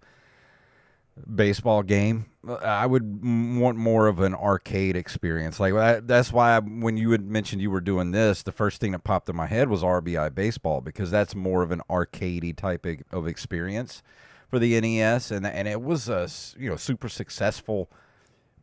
baseball game. I would want more of an arcade experience. Like that's why when you had mentioned you were doing this, the first thing that popped in my head was RBI baseball because that's more of an arcadey type of experience for the NES, and it was a super successful,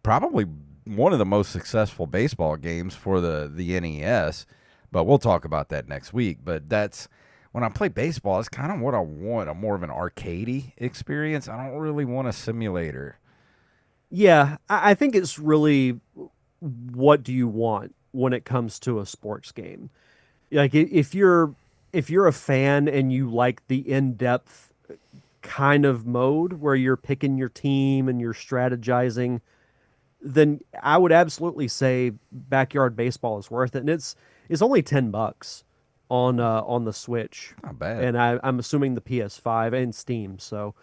probably one of the most successful baseball games for the NES. But we'll talk about that next week. But that's when I play baseball, it's kind of what I want, a more of an arcadey experience. I don't really want a simulator. Yeah, I think it's really what do you want when it comes to a sports game. Like if you're a fan and you like the in-depth kind of mode where you're picking your team and you're strategizing, then I would absolutely say backyard baseball is worth it. And it's only $10 on the Switch, Not bad. and I'm assuming the PS5 and Steam. So,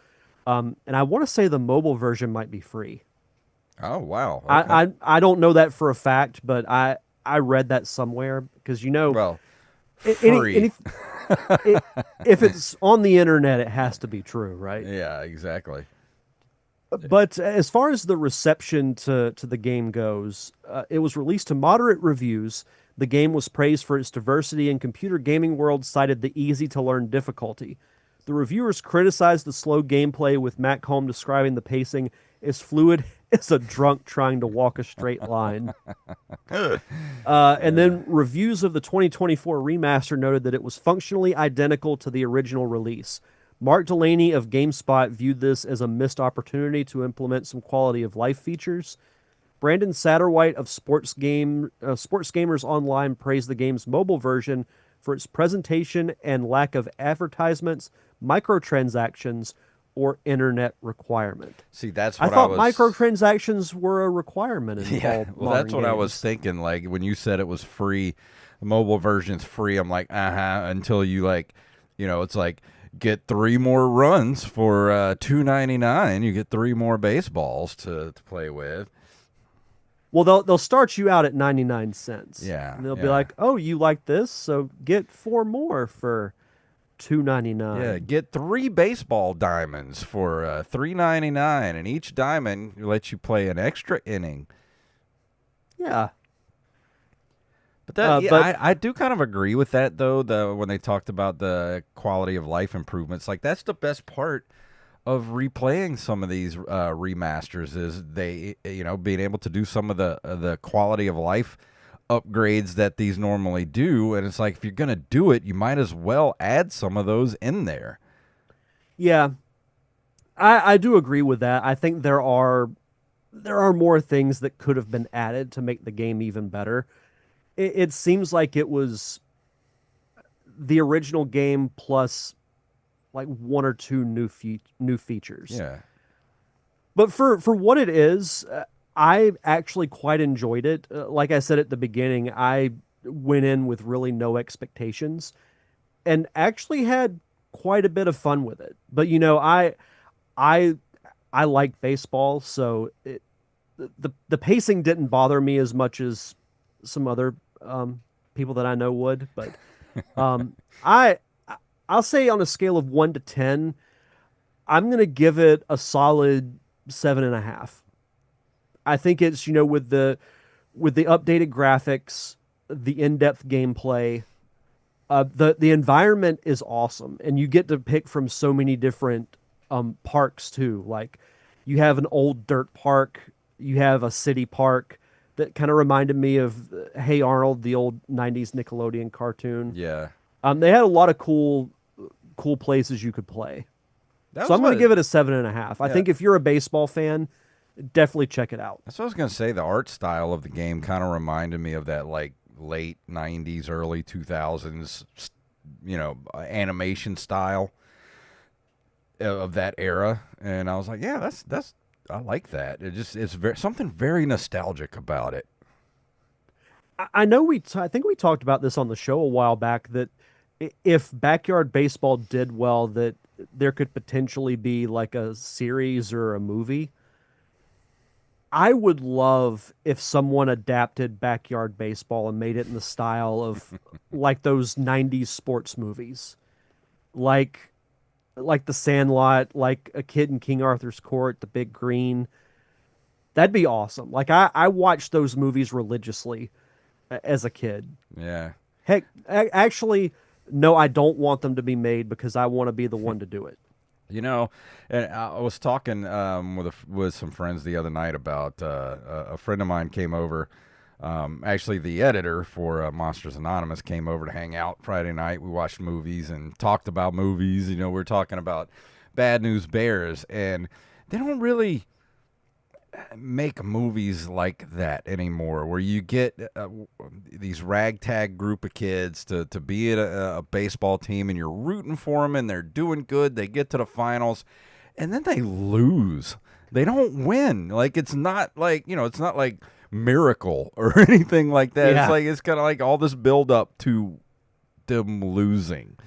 and I want to say the mobile version might be free. Oh, wow. Okay. I don't know that for a fact, but I read that somewhere because Well, any free. it, if it's on the internet, it has to be true, right? Yeah, exactly. But as far as the reception to the game goes, it was released to moderate reviews. The game was praised for its diversity, and Computer Gaming World cited the easy to learn difficulty. The reviewers criticized the slow gameplay, with Matt Combe describing the pacing as fluid as a drunk trying to walk a straight line. And then reviews of the 2024 remaster noted that it was functionally identical to the original release, Mark Delaney of GameSpot viewed this as a missed opportunity to implement some quality of life features. Brandon Satterwhite of Sports Gamers Online praised the game's mobile version for its presentation and lack of advertisements, microtransactions, or internet requirement. See, that's I what I thought was. microtransactions were a requirement in Yeah, all well, modern that's what I was games. thinking. Like when you said it was free, the mobile version's free. I'm like, until you like, it's like get 3 more runs for $2.99. You get 3 more baseballs to play with. Well, they'll start you out at 99 cents. Yeah, And they'll be yeah. like, "Oh, you like this? So get 4 more for Yeah, 2.99." get 3 baseball diamonds for $3.99, and each diamond lets you play an extra inning. Yeah. But that, yeah, But I do kind of agree with that though. When they talked about the quality of life improvements, like that's the best part of replaying some of these remasters is they, being able to do some of the quality of life upgrades that these normally do, and it's like if you're gonna do it, you might as well add some of those in there. yeah, I do agree with that. I think there are more things that could have been added to make the game even better. It seems like it was the original game plus like one or two new features. Yeah, But for what it is, I actually quite enjoyed it. Like I said at the beginning, I went in with really no expectations and actually had quite a bit of fun with it. But I I like baseball, so the pacing didn't bother me as much as some other people that I know would. But um, I I'll say on a scale of 1 to 10, I'm gonna give it a solid 7.5. I think it's with the updated graphics, the in-depth gameplay, the environment is awesome, and you get to pick from so many different parks too. Like you have an old dirt park, you have a city park that kind of reminded me of Hey Arnold, the old '90s Nickelodeon cartoon. yeah. They had a lot of cool places you could play. That So was I'm going to what. give it a 7.5. I Yeah, think if you're a baseball fan, definitely check it out. that's what I was gonna say. The art style of the game kind of reminded me of that like late '90s, early 2000s, animation style of that era, and I was like, yeah, that's I like that. It's something very nostalgic about it. I know I think we talked about this on the show a while back that if backyard baseball did well, that there could potentially be like a series or a movie. I would love if someone adapted backyard baseball and made it in the style of like those '90s sports movies, like like The Sandlot, like A Kid in King Arthur's Court, The Big Green. That'd be awesome. Like I watched those movies religiously as a kid. Yeah. Heck, actually, no, I don't want them to be made because I want to be the one to do it. You know, and I was talking with some friends the other night about a friend of mine came over. Actually, the editor for Monsters Anonymous came over to hang out Friday night. We watched movies and talked about movies. We're talking about Bad News Bears, and they don't really make movies like that anymore, where you get these ragtag group of kids to be at a baseball team, and you're rooting for them, and they're doing good. They get to the finals, and then they lose. They don't win. Like it's not like it's not like Miracle or anything like that. Yeah, It's kind of like all this build up to them losing.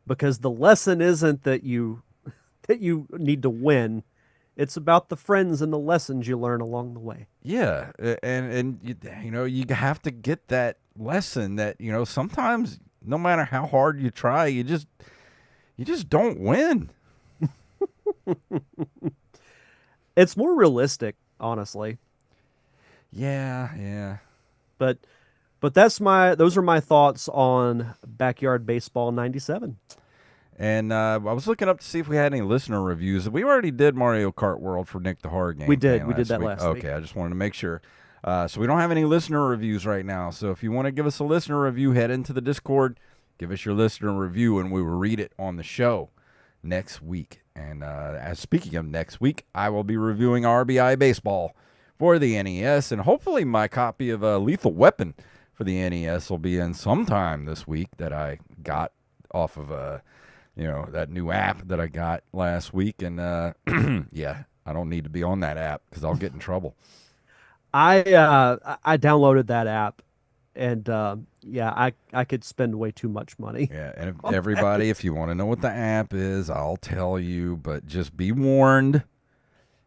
because the lesson isn't that you need to win. It's about the friends and the lessons you learn along the way. Yeah, and you have to get that lesson that sometimes no matter how hard you try, you just don't win. It's more realistic, honestly. Yeah, yeah. But those are my thoughts on Backyard Baseball '97. And I was looking up to see if we had any listener reviews. We already did Mario Kart World for Nick the Horror Game. We did. Fan We did that week. last Okay, week. I just wanted to make sure. So we don't have any listener reviews right now. So if you want to give us a listener review, head into the Discord. Give us your listener review, and we will read it on the show next week. And as speaking of next week, I will be reviewing RBI Baseball for the NES, and hopefully my copy of Lethal Weapon for the NES will be in sometime this week that I got off of that new app that I got last week. And yeah, I don't need to be on that app because I'll get in trouble. I downloaded that app, and yeah, I could spend way too much money. Yeah, and everybody, if you want to know what the app is, I'll tell you, but just be warned.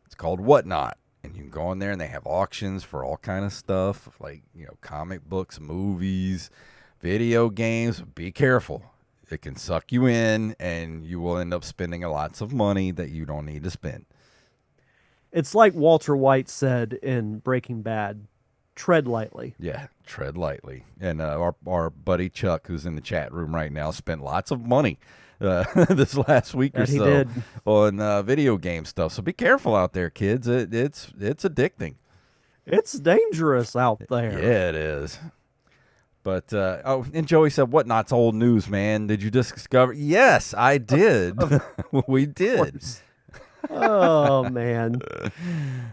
It's called Whatnot. And you can go in there, and they have auctions for all kind of stuff, like comic books, movies, video games. Be careful; it can suck you in, and you will end up spending lots of money that you don't need to spend. It's like Walter White said in Breaking Bad: tread lightly. Yeah, tread lightly. And our buddy Chuck, who's in the chat room right now, spent lots of money this last week or He so did. on video game stuff. So be careful out there, kids. It's addicting. It's dangerous out there. Yeah, it is. But and Joey said, "Whatnot's old news, man? Did you discover?" Yes, I did. We did. Oh man,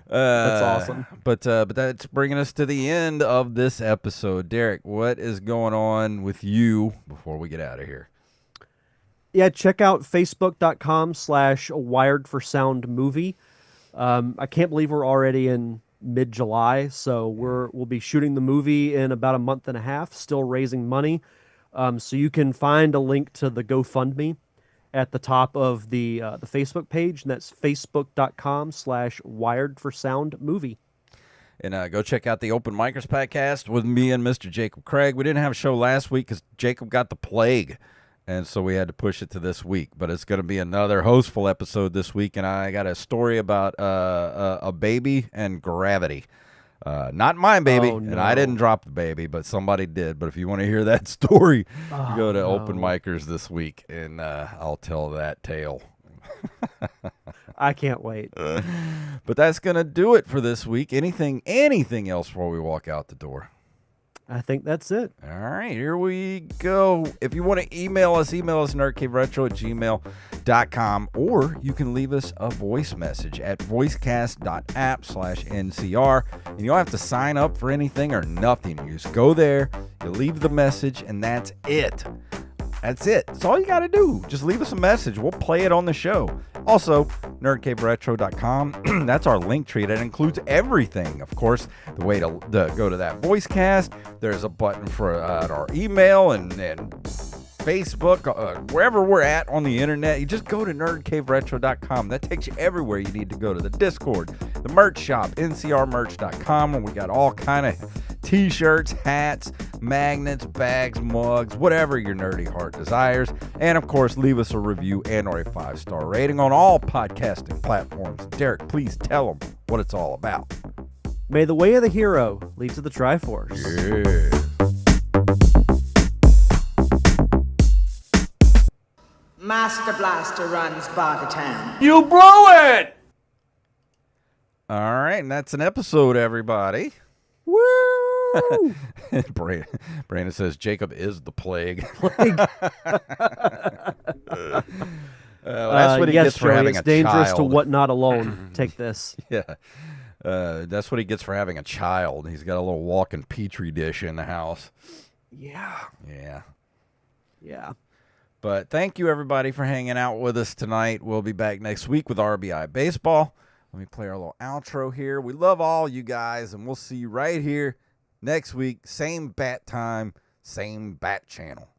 that's awesome. But that's bringing us to the end of this episode. Derek, what is going on with you before we get out of here? Yeah, check out facebook.com/wiredforsoundmovie. I can't believe we're already in mid-July, so we'll be shooting the movie in about a month and a half, still raising money. So you can find a link to the GoFundMe at the top of the Facebook page, and that's facebook.com/wiredforsoundmovie. And go check out the Open Micers podcast with me and Mr. Jacob Craig. We didn't have a show last week because Jacob got the plague, and so we had to push it to this week. But it's going to be another hostful episode this week, and I got a story about a baby and gravity. Not my baby, Oh, no. and I didn't drop the baby, but somebody did. But if you want to hear that story, you go to Open Micers this week, and I'll tell that tale. I can't wait. But that's going to do it for this week. Anything else before we walk out the door? I think that's it. All right, here we go. If you want to email us nerdcaveretro@gmail.com, or you can leave us a voice message at voicecast.app/NCR. And you don't have to sign up for anything or nothing. You just go there, you leave the message, and that's it. That's it. That's all you got to do. Just leave us a message. We'll play it on the show. Also, nerdcaveretro.com. That's our link tree. That includes everything. Of course, the way to go to that voice cast. There's a button for our email and Facebook, wherever we're at on the internet. You just go to nerdcaveretro.com. That takes you everywhere you need to go, to the Discord, the merch shop, ncrmerch.com, where we got all kind of t-shirts, hats, magnets, bags, mugs, whatever your nerdy heart desires. And of course, leave us a review and or a 5-star rating on all podcasting platforms. Derek, please tell them what it's all about. May the way of the hero lead to the Triforce. Yeah. Master Blaster runs Bartertown. You blew it! All right, and that's an episode, everybody. Woo! Brandon says Jacob is the plague. That's what he yes, gets for Joey, having it's a dangerous child. to what not alone. Take this. Yeah. That's what he gets for having a child. He's got a little walking petri dish in the house. Yeah. Yeah. Yeah. But thank you, everybody, for hanging out with us tonight. We'll be back next week with RBI Baseball. Let me play our little outro here. We love all you guys, and we'll see you right here next week. Same bat time, same bat channel.